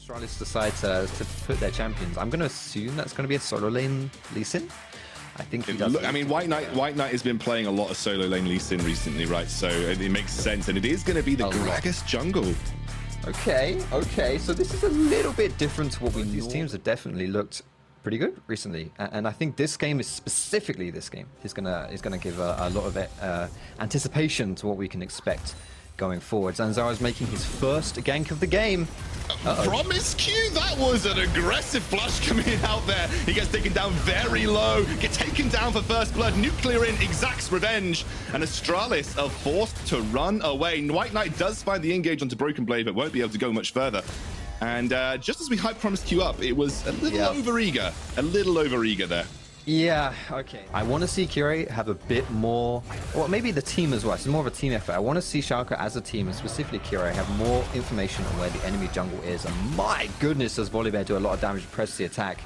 Astralis decide to put their champions, I'm going to assume that's going to be a solo lane Lucian. I think he does. I mean, WhiteKnight has been playing a lot of solo lane Lucian recently, right? So it makes sense, and it is going to be the Gragas jungle. Okay, so this is a little bit different to what we. These teams have definitely looked pretty good recently, and I think this game is specifically this game is gonna give a lot of anticipation to what we can expect going forward. Zanzarah is making his first gank of the game. promisq, that was an aggressive flash coming out there. He gets taken down very low, get taken down for first blood. NuclearInt exacts revenge, and Astralis are forced to run away. WhiteKnight does find the engage onto BrokenBlade, but won't be able to go much further. And just as we hyped promisq up, it was a little overeager there. Yeah, okay. I want to see Kirei have a bit more, or maybe the team as well. It's more of a team effort. I want to see Schalke as a team, and specifically Kirei, have more information on where the enemy jungle is. And my goodness, does Volibear do a lot of damage to press the attack.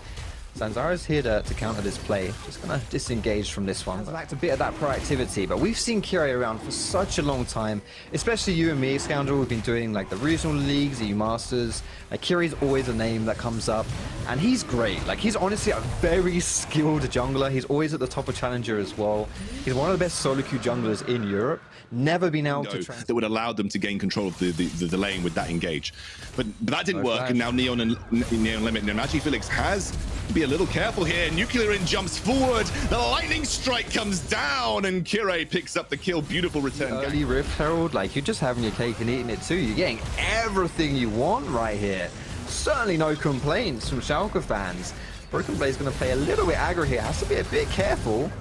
Zanzarah is here to counter this play. Just going to disengage from this one. Back to a bit of that proactivity, but we've seen Kirei around for such a long time, especially you and me, Excoundrel. We've been doing like the regional leagues, EU Masters. Like Kirei's always a name that comes up, and he's great. Like he's honestly a very skilled jungler. He's always at the top of Challenger as well. He's one of the best solo queue junglers in Europe. Never been able to that would allow them to gain control of the lane with that engage, but that didn't work. And now Neon and Limit and Magifelix has to be a little careful here. NuclearInt jumps forward, the lightning strike comes down, and Kirei picks up the kill. Beautiful return. Early Rift Herald, like you're just having your cake and eating it too. You're getting everything you want right here. Certainly no complaints from Schalke fans. BrokenBlade's going to play a little bit aggro here. Has to be a bit careful.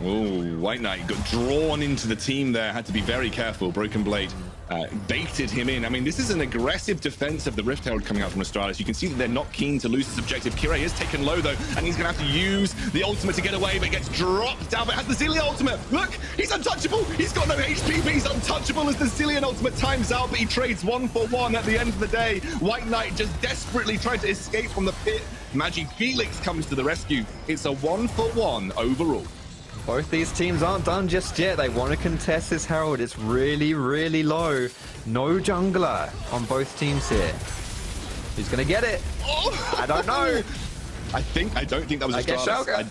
Oh, WhiteKnight got drawn into the team there. Had to be very careful. BrokenBlade baited him in. I mean, this is an aggressive defense of the Rift Herald coming out from Astralis. You can see that they're not keen to lose this objective. Kirei is taken low, though, and he's going to have to use the ultimate to get away, but gets dropped down, but has the Zilean ultimate. Look, he's untouchable. He's got no HP, but he's untouchable as the Zilean ultimate times out, but he trades 1 for 1 at the end of the day. WhiteKnight just desperately trying to escape from the pit. Magifelix comes to the rescue. It's a 1 for 1 overall. Both these teams aren't done just yet. They want to contest this Herald. It's really, really low. No jungler on both teams here. Who's going to get it? Oh. I don't know. I don't think that was Schalke.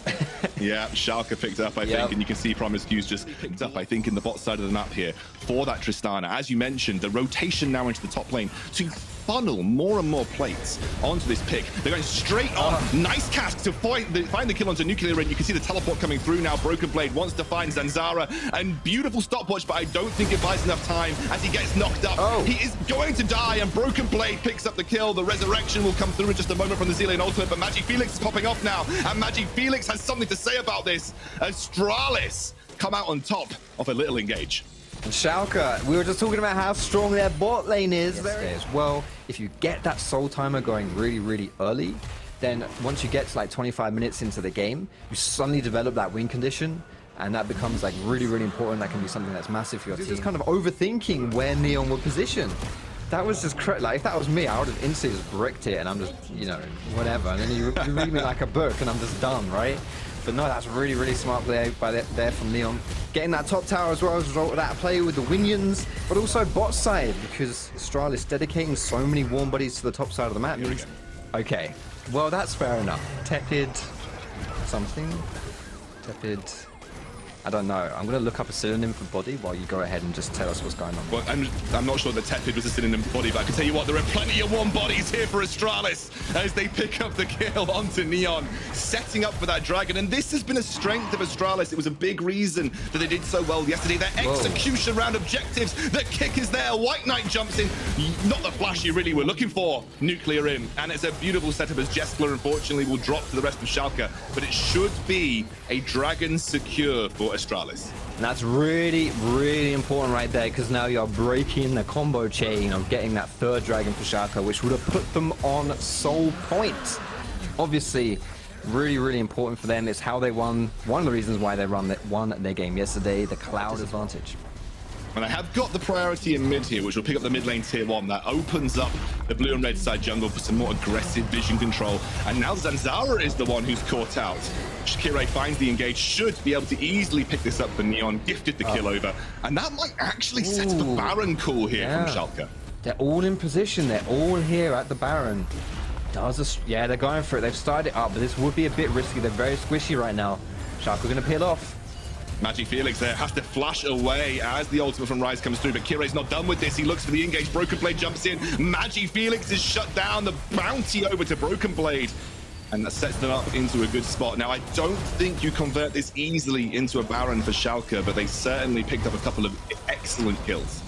Yeah, Schalke picked up, I think, and you can see promisq's just picked up, I think, in the bot side of the map here for that Tristana. As you mentioned, the rotation now into the top lane to funnel more and more plates onto this pick. They're going straight on. Nice cast to find the kill onto NuclearInt. You can see the teleport coming through now. BrokenBlade wants to find Zanzarah, and beautiful stopwatch, but I don't think it buys enough time as he gets knocked up. He is going to die, and BrokenBlade picks up the kill. The resurrection will come through in just a moment from the Zilean ultimate, but Magifelix is popping off now, and Magifelix has something to say about this. Astralis come out on top of a little engage. And Schalke, we were just talking about how strong their bot lane is there as well. If you get that soul timer going really, really early, then once you get to like 25 minutes into the game, you suddenly develop that win condition, and that becomes like really, really important. That can be something that's massive for your team. Just kind of overthinking where Neon would position. That was just like, if that was me, I would have instantly just bricked it, and I'm just, you know, whatever. And then you read me like a book, and I'm just done, right? But no, that's really, really smart play there from Neon. Getting that top tower as well as a result of that play with the Winions, but also bot side, because Astralis dedicating so many warm bodies to the top side of the map. Okay, well, that's fair enough. Tepid something? Tepid... I don't know. I'm going to look up a synonym for body while you go ahead and just tell us what's going on. Well, I'm not sure that tepid was a synonym for body, but I can tell you what, there are plenty of warm bodies here for Astralis as they pick up the kill onto Neon, setting up for that dragon. And this has been a strength of Astralis. It was a big reason that they did so well yesterday. Their execution around objectives, the kick is there. WhiteKnight jumps in. Not the flash you really were looking for, NuclearInt. And it's a beautiful setup as Jeskla, unfortunately, will drop to the rest of Schalke. But it should be a dragon secure for Astralis. And that's really, really important right there, because now you're breaking the combo chain of getting that third dragon for Schalke, which would have put them on soul point. Obviously, really, really important for them. It's how they won. One of the reasons why they won their game yesterday, the cloud advantage. And I have got the priority in mid here, which will pick up the mid lane tier 1. That opens up the blue and red side jungle for some more aggressive vision control. And now Zanzarah is the one who's caught out. Kirei finds the engage, should be able to easily pick this up for Neon, gifted the kill over. And that might actually set up a Baron call here from Schalke. They're all in position. They're all here at the Baron. Yeah, they're going for it. They've started it up, but this would be a bit risky. They're very squishy right now. Schalke are going to peel off. Magifelix there has to flash away as the ultimate from Ryze comes through, but Kirei's not done with this. He looks for the engage. BrokenBlade jumps in. Magifelix is shut down. The bounty over to BrokenBlade, and that sets them up into a good spot. Now, I don't think you convert this easily into a Baron for Schalke, but they certainly picked up a couple of excellent kills.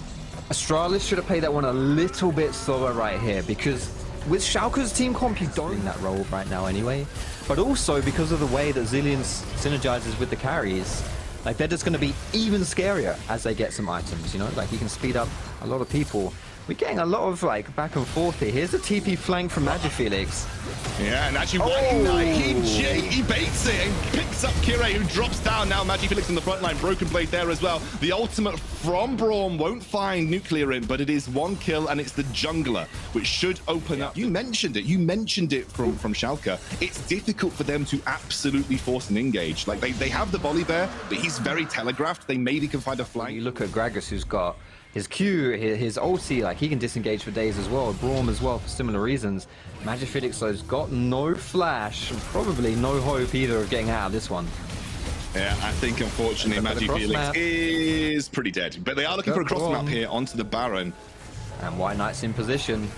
Astralis should have played that one a little bit slower right here, because with Schalke's team comp, you don't in that role right now anyway. But also because of the way that Zilean synergizes with the carries, like they're just going to be even scarier as they get some items, you know? Like you can speed up a lot of people. We're getting a lot of like back and forth here. Here's a TP flank from Magifelix. Yeah, and actually WhiteKnight, he baits it and picks up Kirei, who drops down. Now Magifelix in the front line, BrokenBlade there as well. The ultimate from Braum won't find NuclearInt, but it is one kill, and it's the jungler, which should open up. You mentioned it from Schalke. It's difficult for them to absolutely force an engage. Like they have the Volibear, but he's very telegraphed. They maybe can find a flank. You look at Gragas, who's got his Q, his ulti, like he can disengage for days as well. Braum as well for similar reasons. Magifelix has got no flash, and probably no hope either of getting out of this one. Yeah, I think unfortunately Magifelix is pretty dead. But they are looking for a cross map here onto the Baron. And WhiteKnight's in position.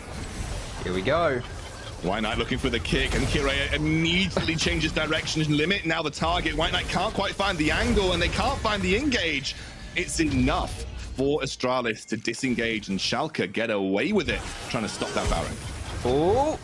Here we go. WhiteKnight looking for the kick, and Kirei immediately changes direction and limit now the target. WhiteKnight can't quite find the angle, and they can't find the engage. It's enough for Astralis to disengage, and Schalke get away with it, trying to stop that Baron. Oh!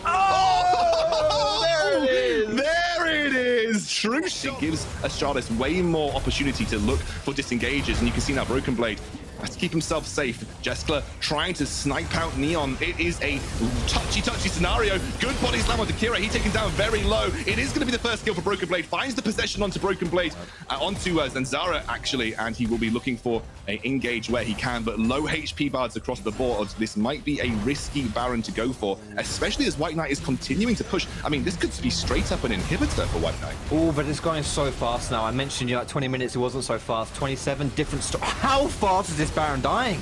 Oh! There it is! There it is! True shot. It gives Astralis way more opportunity to look for disengages, and you can see now BrokenBlade has to keep himself safe. Jeskla trying to snipe out Neon. It is a touchy scenario. Good body slam onto Kirei. He taken down very low. It is going to be the first kill for BrokenBlade. Finds the possession onto BrokenBlade, onto Zanzarah actually, and he will be looking for an engage where he can, but low HP bars across the board. This might be a risky Baron to go for, especially as WhiteKnight is continuing to push. I mean, this could be straight up an inhibitor for WhiteKnight. Oh, but it's going so fast now. I mentioned like 20 minutes, it wasn't so fast. 27 different How fast is this Baron dying?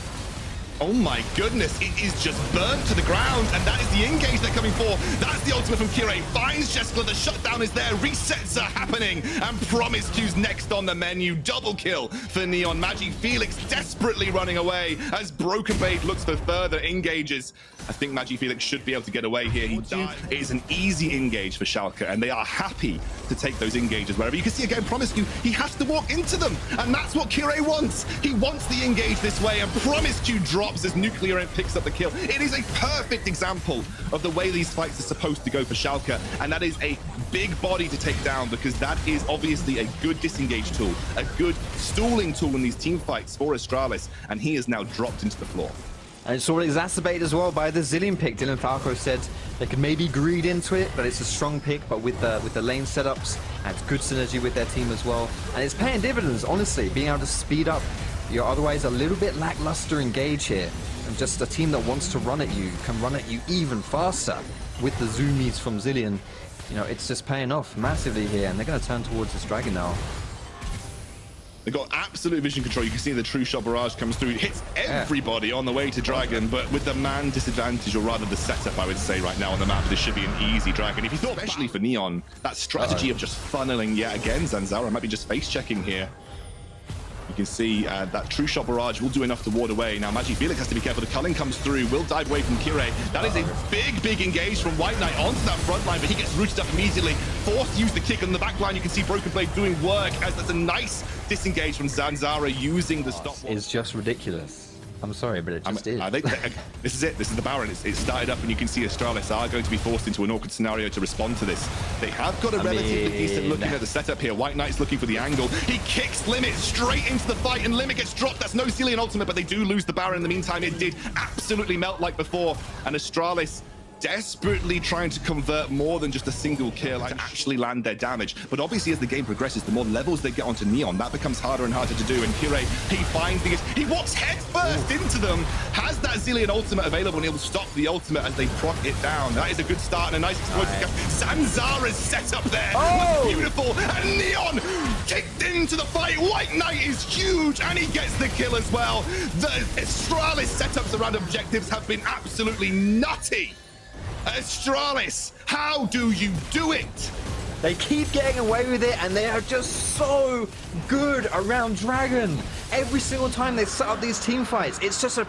Oh my goodness, it is just burnt to the ground, and that is the engage they're coming for. That's the ultimate from Kirei. Finds Jeskla, the shutdown is there, resets are happening, and promisq's next on the menu. Double kill for Neon. Magifelix desperately running away as BrokenBlade looks for further engages. I think Magifelix should be able to get away here. He died. It is an easy engage for Schalke, and they are happy to take those engages wherever. You can see again, promisq, he has to walk into them, and that's what Kirei wants. He wants the engage this way, and promisq drops as NuclearInt picks up the kill. It is a perfect example of the way these fights are supposed to go for Schalke, and that is a big body to take down, because that is obviously a good disengage tool, a good stalling tool in these team fights for Astralis, and he is now dropped into the floor. And it's all exacerbated as well by the Zilean pick. Dylan Falco said they could maybe greed into it, but it's a strong pick, but with the lane setups, and good synergy with their team as well. And it's paying dividends, honestly, being able to speed up your otherwise a little bit lackluster engage here. And just a team that wants to run at you can run at you even faster with the zoomies from Zilean. You know, it's just paying off massively here, and they're going to turn towards this dragon now. They've got absolute vision control. You can see the true shot barrage comes through. It hits everybody on the way to dragon, but with the man disadvantage, or rather the setup, I would say right now on the map, this should be an easy dragon. If you thought, especially for Neon, that strategy of just funneling yet again, Zanzarah might be just face checking here. You can see that true shot barrage will do enough to ward away. Now Magifelix has to be careful. The culling comes through, will dive away from Kirei. That is a big engage from WhiteKnight onto that front line, but he gets rooted up immediately. Forced to use the kick on the back line. You can see BrokenBlade doing work, as that's a nice disengage from Zanzarah using the stop. It's just ridiculous. I'm sorry, but it just is. I think this is it. This is the Baron. It started up, and you can see Astralis are going to be forced into an awkward scenario to respond to this. They have got a relatively decent looking at the setup here. WhiteKnight's looking for the angle. He kicks Limit straight into the fight, and Limit gets dropped. That's no Zilean ultimate, but they do lose the Baron in the meantime. It did absolutely melt like before, and Astralis desperately trying to convert more than just a single kill to actually land their damage. But obviously, as the game progresses, the more levels they get onto Neon, that becomes harder and harder to do. And Kirei, he finds the... He walks head first into them, has that Zilean ultimate available, and he'll stop the ultimate as they proc it down. That is a good start and a nice explosive. Zanzarah's set up there. Beautiful. And Neon kicked into the fight. WhiteKnight is huge, and he gets the kill as well. The Astralis setups around objectives have been absolutely nutty. Astralis, how do you do it? They keep getting away with it, and they are just so good around Dragon. Every single time they set up these team fights, it's just a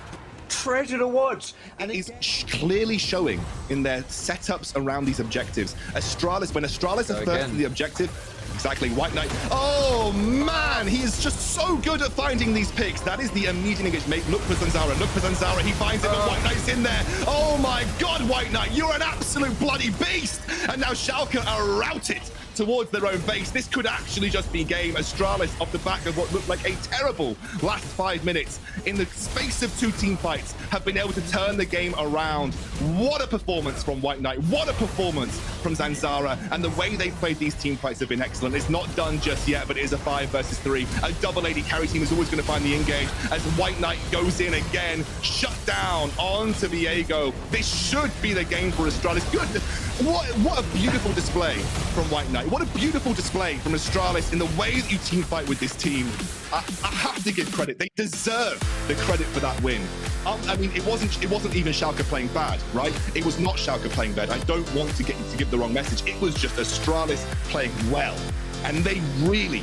treasure to watch. And it is clearly showing in their setups around these objectives. Astralis, when Astralis is first to the objective, exactly, WhiteKnight. Oh man, he is just so good at finding these picks. That is the immediate engagement. Look for Zanzarah, look for Zanzarah. He finds it, but WhiteKnight's in there. Oh my god, WhiteKnight, you're an absolute bloody beast. And now Schalke are routed towards their own base. This could actually just be game. Astralis off the back of what looked like a terrible last 5 minutes in the space of 2 team fights have been able to turn the game around. What a performance from WhiteKnight. What a performance from Zanzarah. And the way they played these team fights have been excellent. It's not done just yet, but it is a 5 versus 3. A double AD carry team is always going to find the engage as WhiteKnight goes in again, shut down onto Viego. This should be the game for Astralis. Good. What a beautiful display from WhiteKnight. What a beautiful display from Astralis in the way that you team fight with this team. I have to give credit. They deserve the credit for that win. I mean, it wasn't even Schalke playing bad, right? It was not Schalke playing bad. I don't want to give the wrong message. It was just Astralis playing well. And they really